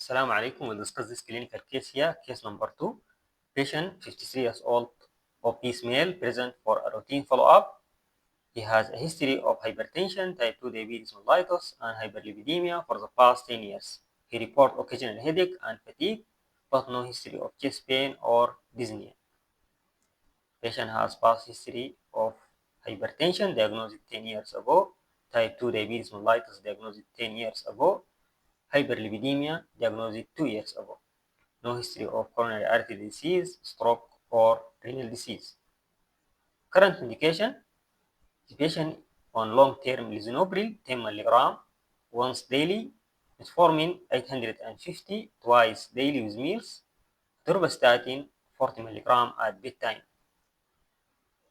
Assalamu alaikum. We'll discuss this clinical case here. Case number 2. Patient 53 years old, obese male, present for a routine follow-up. He has a history of hypertension, type 2 diabetes mellitus, and hyperlipidemia for the past 10 years. He reports occasional headache and fatigue, but no history of chest pain or dyspnea. Patient has past history of hypertension, diagnosed 10 years ago, type 2 diabetes mellitus, diagnosed 10 years ago, hyperlipidemia, diagnosed 2 years ago. No history of coronary artery disease, stroke, or renal disease. Current medication, the patient on long-term lisinopril 10 mg once daily, metformin 850 twice daily with meals, atorvastatin 40 mg at bedtime.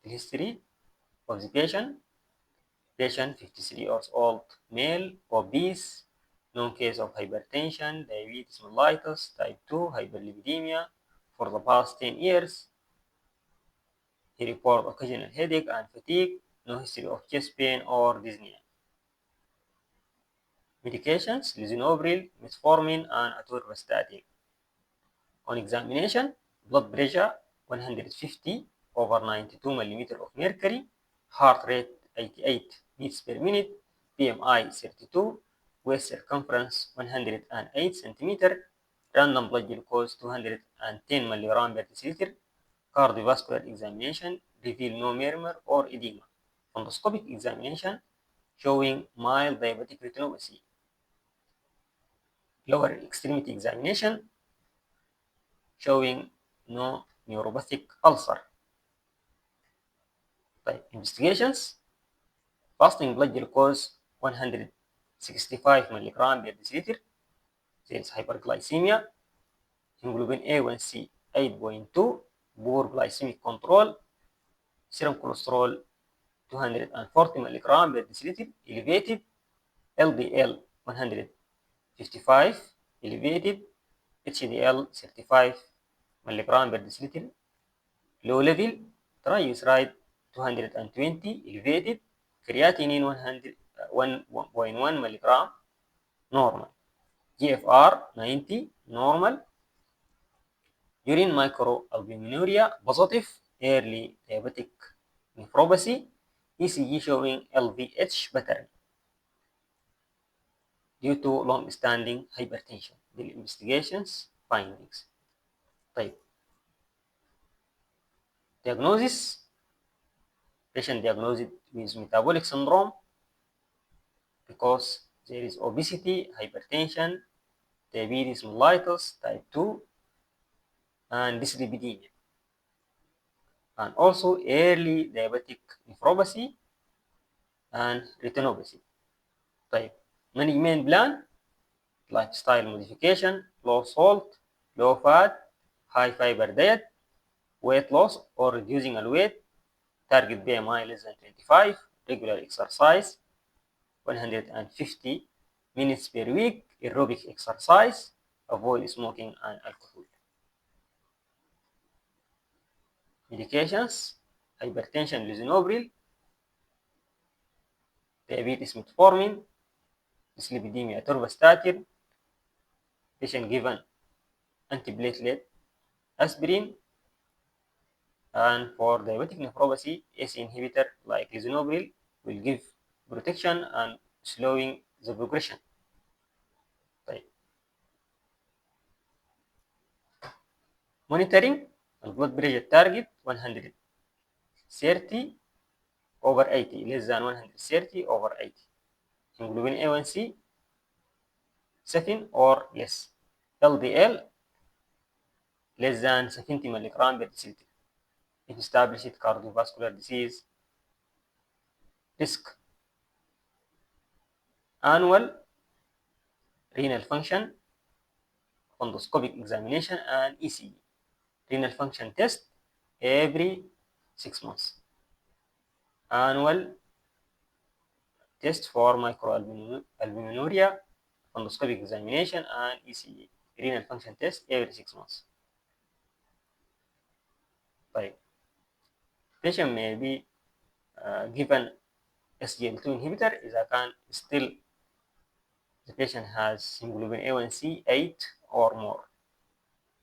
The history of the patient 53 years old, male, obese, known case of hypertension, diabetes mellitus, type 2, hyperlipidemia for the past 10 years. He reported occasional headache and fatigue, no history of chest pain or dyspnea. Medications, lisinopril, metformin, and atorvastatin. On examination, blood pressure 150 over 92 millimeter of mercury, heart rate 88 beats per minute, BMI 32, waist circumference 108 centimeter, random blood glucose 210 milligram per deciliter. Cardiovascular examination revealed no murmur or edema. Endoscopic examination showing mild diabetic retinopathy. Lower extremity examination showing no neuropathic ulcer. Type investigations, fasting blood glucose 165 milligram per deciliter, there is hyperglycemia, hemoglobin A1C 8.2, poor glycemic control, serum cholesterol 240 milligram per deciliter, elevated, LDL 155, elevated, HDL 35 milligram per deciliter, low level, triglyceride 220, elevated, creatinine 1.1 milligram, normal, GFR 90, normal, urine microalbuminuria, positive, early diabetic nephropathy, ECG showing LVH pattern due to long-standing hypertension. The investigations findings. طيب. Diagnosis, patient diagnosed with metabolic syndrome because there is obesity, hypertension, diabetes mellitus type 2, and dyslipidemia, and also early diabetic nephropathy and retinopathy. طيب. Management plan, lifestyle modification, low salt, low fat, high fiber diet, weight loss or reducing the weight, target BMI less than 25, regular exercise, 150 minutes per week, aerobic exercise, avoid smoking and alcohol. Medications, hypertension lisinopril, diabetes metformin, dyslipidemia atorvastatin, patient given antiplatelet aspirin, and for diabetic nephropathy, ACE inhibitor like lisinopril will give protection and slowing the progression. طيب. Monitoring, blood pressure target 130 over 80, less than 130 over 80. Hemoglobin A1C 7 or less. LDL less than 70 milligram per deciliter. If established cardiovascular disease risk. Annual renal function, endoscopic examination, and ECG. Renal function test every 6 months. Annual test for microalbuminuria, endoscopic examination, and ECG. Renal function test every 6 months. طيب. Patient may be given SGLT2 inhibitor إذا كان still the patient has hemoglobin A1C 8 or more.